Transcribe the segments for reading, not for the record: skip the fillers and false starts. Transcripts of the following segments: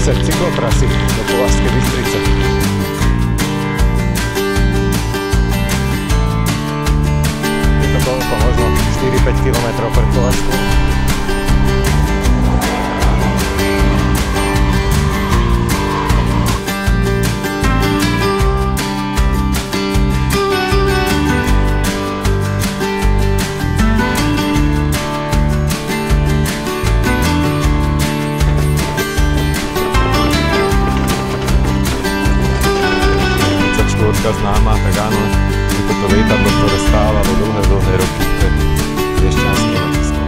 úsek cyklotrasy do Považskej Bystrice. Je to koľko? Možno 4-5 km pred Považskou. Známa, tak áno, je toto lietadlo, ktoré stávalo dlhé roky pred Piešťanským letiskom.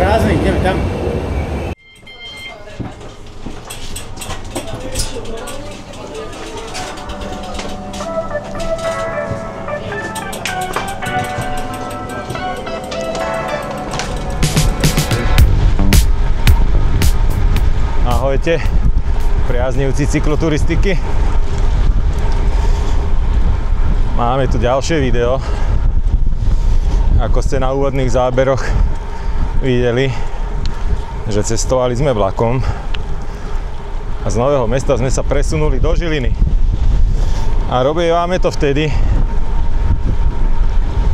Prázdny, ideme tam. Ahojte, priaznivci cykloturistiky. Máme tu ďalšie video. Ako ste na úvodných záberoch videli, že cestovali sme vlakom a z Nového Mesta sme sa presunuli do Žiliny. A robívame to vtedy,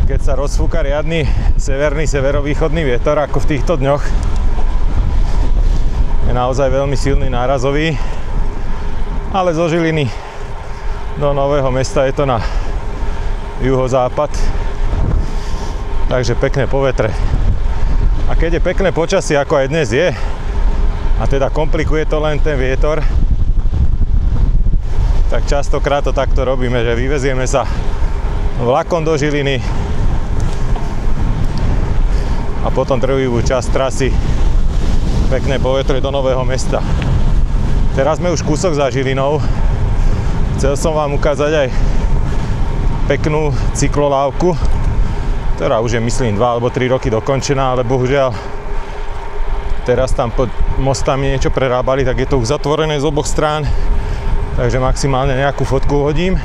keď sa rozfúka riadny severný, severovýchodný vietor, ako v týchto dňoch. Je naozaj veľmi silný nárazový, ale zo Žiliny do Nového Mesta je to na juhozápad, takže pekné povetre. A keď je pekné počasie, ako aj dnes je, a teda komplikuje to len ten vietor, tak častokrát to takto robíme, že vyvezieme sa vlakom do Žiliny a potom druhú časť trasy pekné povetre do Nového Mesta. Teraz sme už kúsok za Žilinou. Chcel som vám ukázať aj peknú cyklolávku, ktorá už je, myslím, 2 alebo 3 roky dokončená, ale bohužiaľ teraz tam pod mostami niečo prerábali, tak je to už zatvorené z oboch strán, takže maximálne nejakú fotku hodím.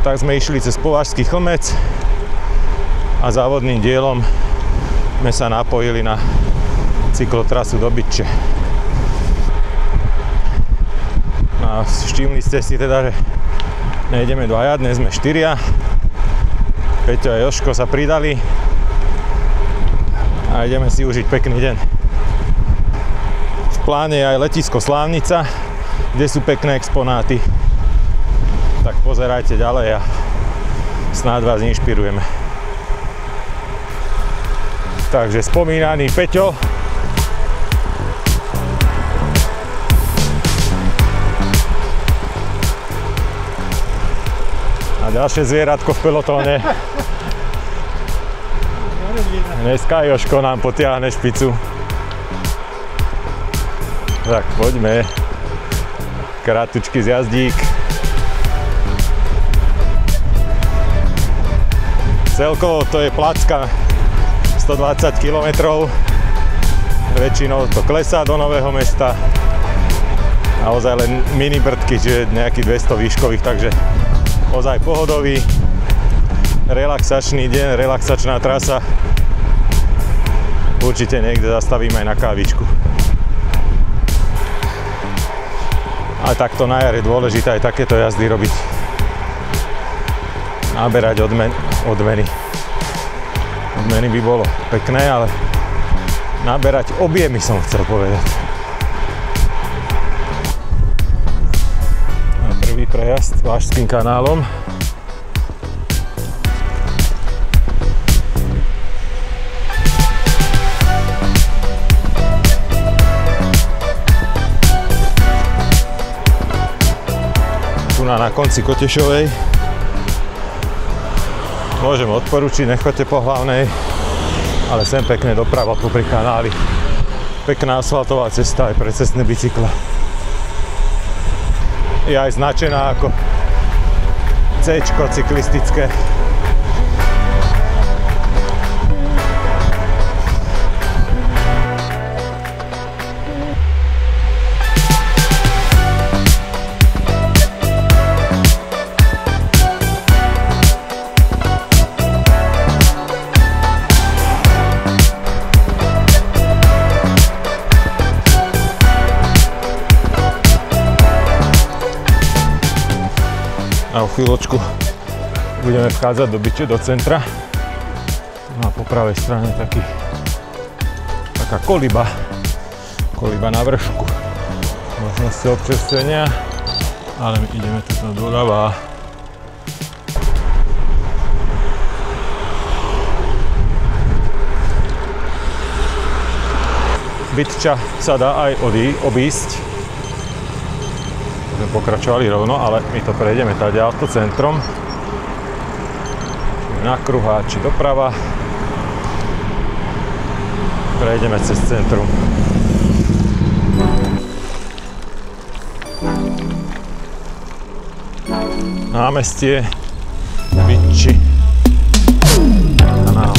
Tak sme išli cez Považský Chlmec a závodným dielom sme sa napojili na cyklotrasu do Bytče. A všimli ste si teda, že nejdeme dvaja, dnes sme 4. Peťo a Jožko sa pridali a ideme si užiť pekný deň. V pláne je aj letisko Slávnica, kde sú pekné exponáty. Tak pozerajte ďalej a snáď vás inšpirujeme. Takže spomínaný Peťo a ďalšie zvieratko v pelotóne. Dneska Jožko nám potiahne špicu. Tak poďme. Kratučký zjazdík. Celkovo to je placka 120 km. Väčšinou to klesá do Nového Mesta. Naozaj len mini brdky, čiže nejakých 200 výškových, takže ozaj pohodový, relaxačný deň, relaxačná trasa. Určite niekde zastavíme aj na kávičku. A takto na jar je dôležité aj takéto jazdy robiť. Naberať odmeny. Odmeny by bolo pekné, ale naberať objemy som chcel povedať. Prvý prejazd Vážským kanálom. Tu na konci Kotešovej. Môžem odporučiť, nechoďte po hlavnej, ale sem pekne doprava popri kanáli. Pekná asfaltová cesta aj pre cestné bicykle. Je aj značená ako C-čko cyklistické. chvíľočku budeme vchádzať do Byče, do centra. No a po pravej strane taká koliba na vršku. Možnosti občerstvenia, ale my ideme tu doľava. Bytča sa dá aj obísť. Sme pokračovali rovno, ale my to prejdeme taďalto centrom. Na kruháči doprava. Prejdeme cez centrum. Námestie Bytči. Kanál.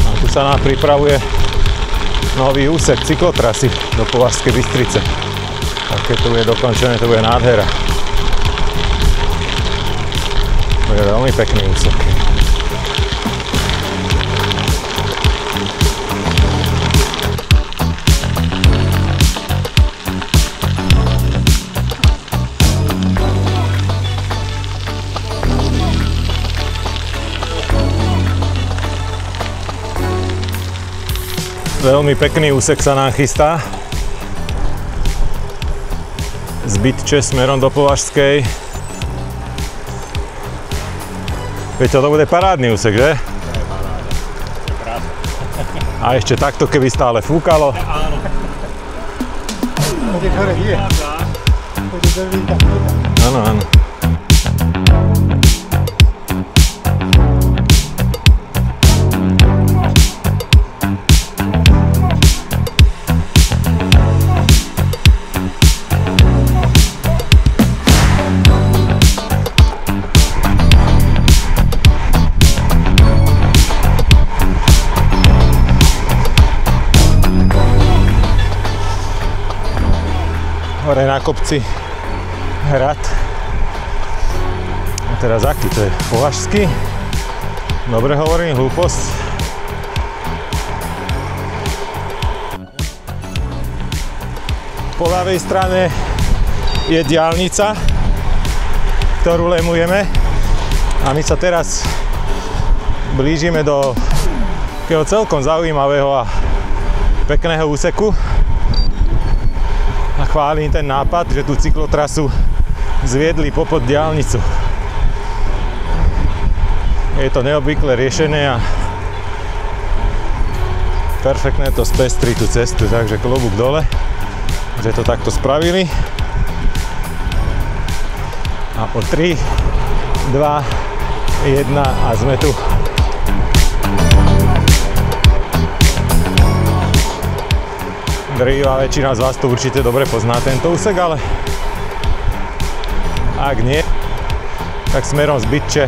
A tu sa nám pripravuje nový úsek cyklotrasy do Považskej Bystrice. A keď to bude dokončené, to bude nádhera. To je veľmi pekný úsek. Veľmi pekný úsek sa nám chystá. Z Bytče smerom do Považskej. Veď to bude parádny úsek, že? To je paráda. To je krásne. A ešte takto, keby stále fúkalo. Áno. Pôjdeš hore, nie? Pôjdeš do Víta. Áno, áno. Hore na kopci hrad. A teraz aký to je? Považský? Dobre hovorím, hlúposť. Po ľavej strane je diaľnica, ktorú lemujeme. A my sa teraz blížime do takého celkom zaujímavého a pekného úseku. A chválim ten nápad, že tú cyklotrasu zviedli popod diaľnicu. Je to neobvyklé riešenie a perfektné to spestrí tú cestu, takže klobúk dole, že to takto spravili. A po 3, 2, 1 a sme tu. Drvivá väčšina z vás to určite dobre pozná tento úsek, ale ak nie, tak smerom z Bytče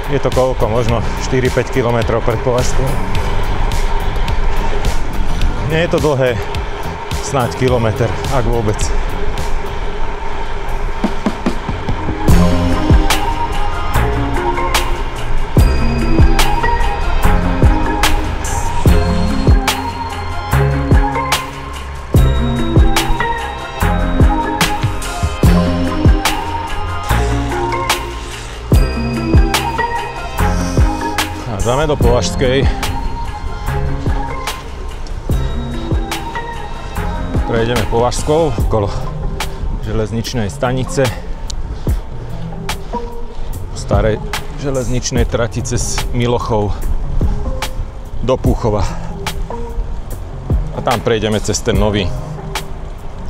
je to koľko? Možno 4-5 km pred Považskou. Nie je to dlhé, snáď kilometr, ak vôbec. Dáme do Považskej. Prejdeme Považskou okolo železničnej stanice. Starej železničnej trati cez Milochov do Púchova. A tam prejdeme cez ten nový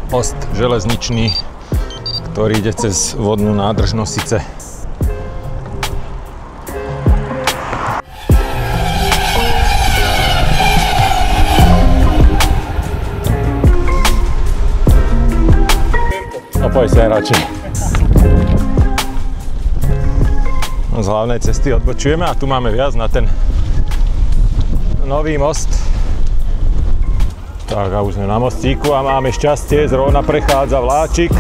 most železničný, ktorý ide cez vodnú nádrž Nosice. Poď sa radšej. Z hlavnej cesty odbočujeme a tu máme viac na ten nový most. Tak a už sme na mostíku a máme šťastie, zrovna prechádza vláčik.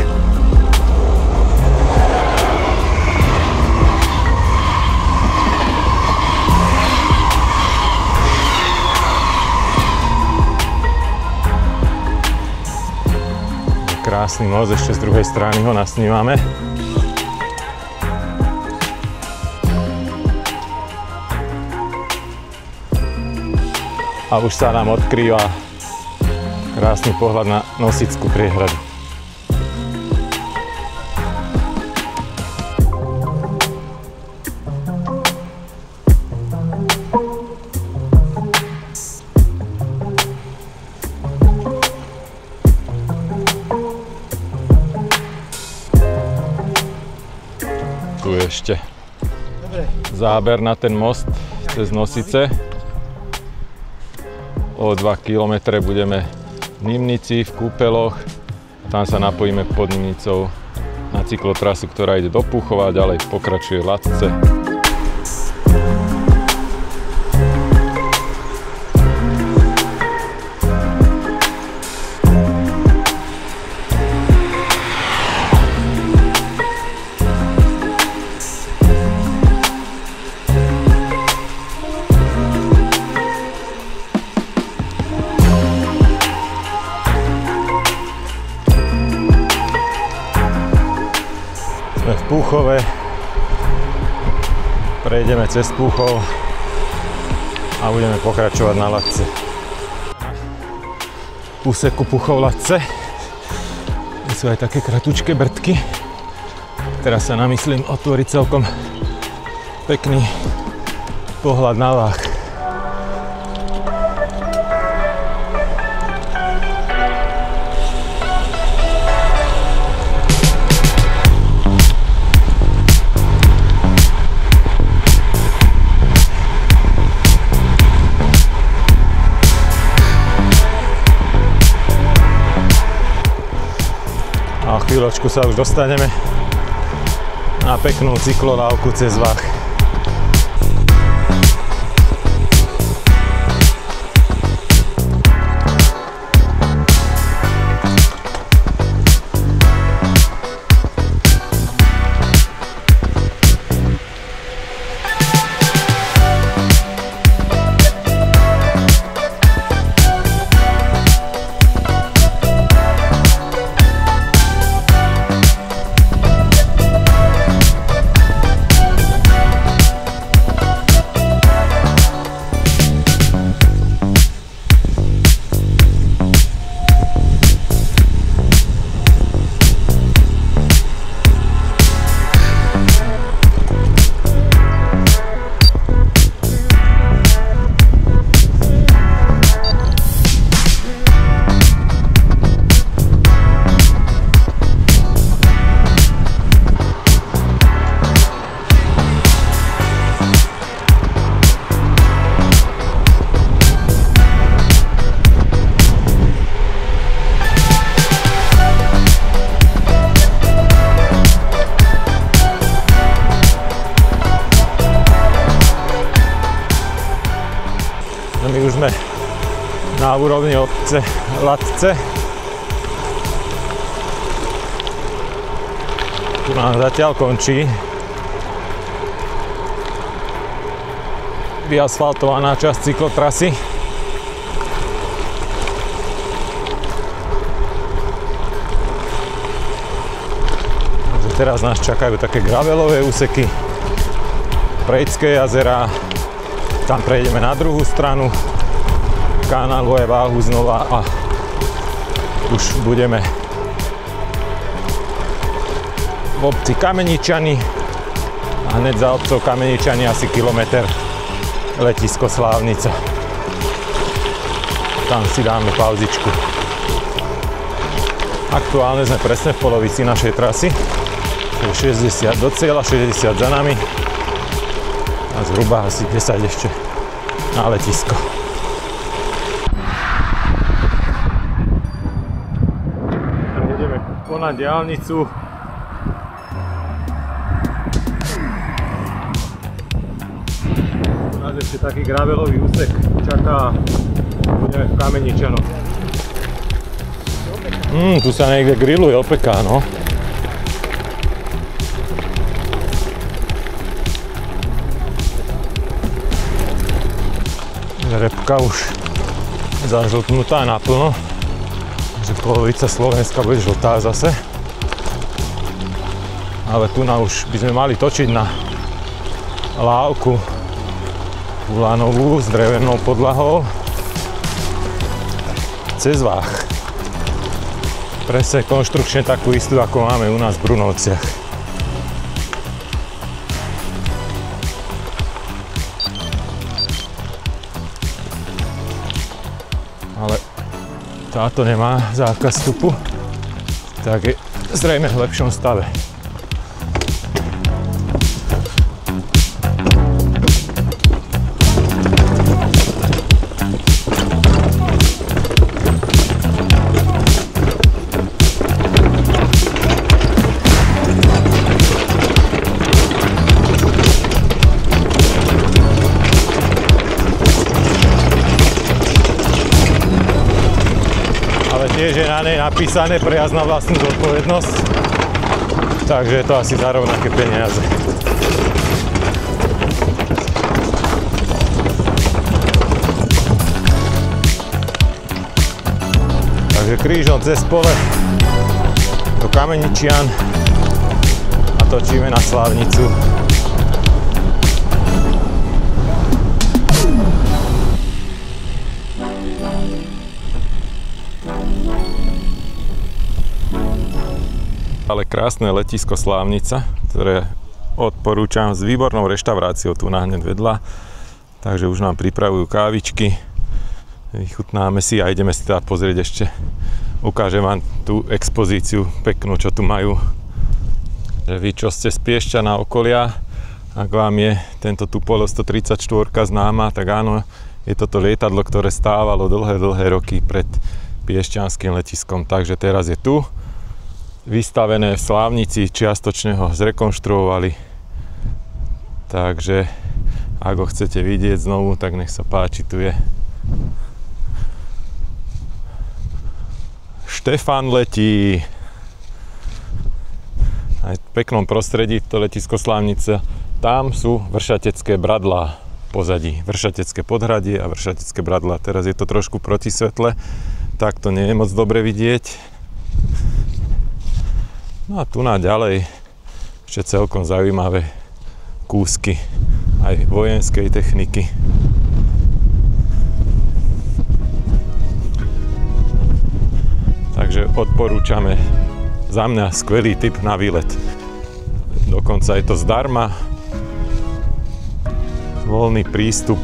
Krásny most, ešte z druhej strany ho nasnímame. A už sa nám odkrýva krásny pohľad na Nosickú priehradu. Tu je ešte záber na ten most cez Nosice. O 2 km budeme v Nimnici, v Kúpeloch. Tam sa napojíme pod Nimnicou na cyklotrasu, ktorá ide do Púchova a ďalej pokračuje v Latce. Sme v Púchove, prejdeme cez Púchov a budeme pokračovať na Latce. Úseku Púchov-Latce sú aj také kratučké brdky. Teraz sa namyslím otvoriť celkom pekný pohľad na Vách. A chvíľočku sa už dostaneme na peknú cyklolávku cez Vách. My už sme na úrovni obce Latce. Tu nám zatiaľ končí vyasfaltovaná časť cyklotrasy. Takže teraz nás čakajú také gravelové úseky, Prejdské jazera. Tam prejdeme na druhú stranu kanálu je Váhu znova a už budeme v obci Kameničany a hneď za obcov Kameničany asi kilometr letisko Slávnica. Tam si dáme pauzičku. Aktuálne sme presne v polovici našej trasy. 60 do cieľa, 60 za nami. A zhruba asi 10 ešte na letisko. Ideme ponad diaľnicu. U nás ešte taký gravelový úsek čaká. Budeme v Kameničanoch. Tu sa niekde grilluje opeká, no. Repka už zažltnutá naplno. že polovica Slovenska bude žltá zase. Ale tu už by sme mali točiť na lávku ulanovú s drevenou podlahou cez Váh. Presne konštrukčne takú istú, ako máme u nás v Brunovciach. Ale táto nemá zákaz vstupu, tak je zrejme v lepšom stave. Tiež je na nej napísané prejazd na vlastnú zodpovednosť, takže je to asi za rovnaké peniaze. Takže krížom cez pole do Kameničian a točíme na Slávnicu. Ale krásne letisko Slávnica, ktoré odporúčam s výbornou reštauráciou tu hneď vedľa. Takže už nám pripravujú kávičky, vychutnáme si a ideme si teda pozrieť ešte. Ukážem vám tú expozíciu peknú, čo tu majú. Že vy, čo ste z Piešťana okolia, ak vám je tento Tupolev 134 známa, tak áno, je toto lietadlo, ktoré stávalo dlhé roky pred piešťanským letiskom. Takže teraz je tu. Vystavené v Slávnici, čiastočne ho zrekonštruovali. Takže ak ho chcete vidieť znovu, tak nech sa páči, tu je. Štefan letí. Aj v peknom prostredí to letisko Slávnica. Tam sú Vršatecké Bradlá pozadí. Vršatecké podhradie a Vršatecké Bradlá. Teraz je to trošku proti svetle, tak to nie je moc dobre vidieť. No a tu na ďalej ešte celkom zaujímavé kúsky aj vojenskej techniky. Takže odporúčame, za mňa skvelý tip na výlet. Dokonca je to zdarma, voľný prístup.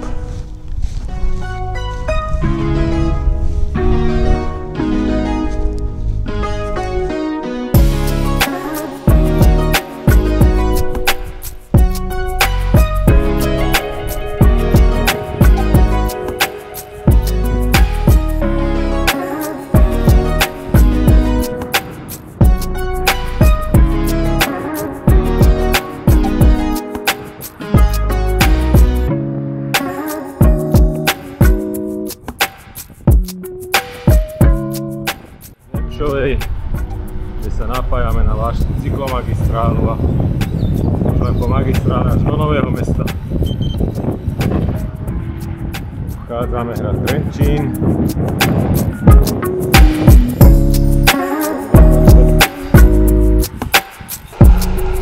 Kde sa napájame na cyklomagistrálu a len po magistrále až do Nového Mesta. Vchádzame hrad Trenčín.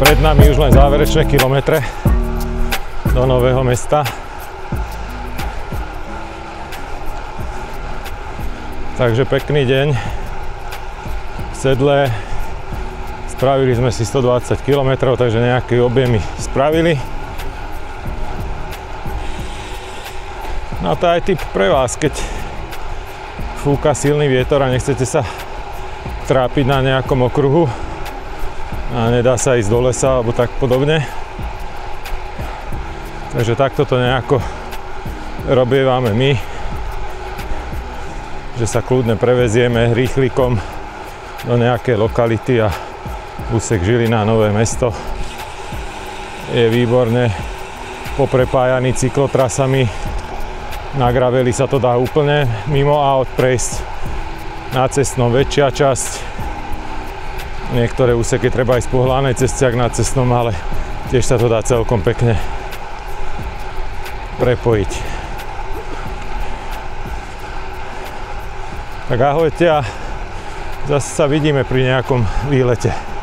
Pred nami už len záverečné kilometre do Nového Mesta. Takže pekný deň. Sedle. Spravili sme si 120 km, takže nejaké objemy spravili. No to je aj tip pre vás, keď fúka silný vietor a nechcete sa trápiť na nejakom okruhu a nedá sa ísť do lesa alebo tak podobne. Takže takto to nejako robievame my, že sa kľudne prevezieme rýchlikom do nejakej lokality a úsek Žilina Nové Mesto je výborne poprepájaný cyklotrasami. Na graveli sa to dá úplne mimo aut prejsť, na cestnom väčšia časť. Niektoré úseky treba ísť po hlavnej ceste, ak na cestnom, ale tiež sa to dá celkom pekne prepojiť. Tak ahojte a Zase sa vidíme pri nejakom výlete.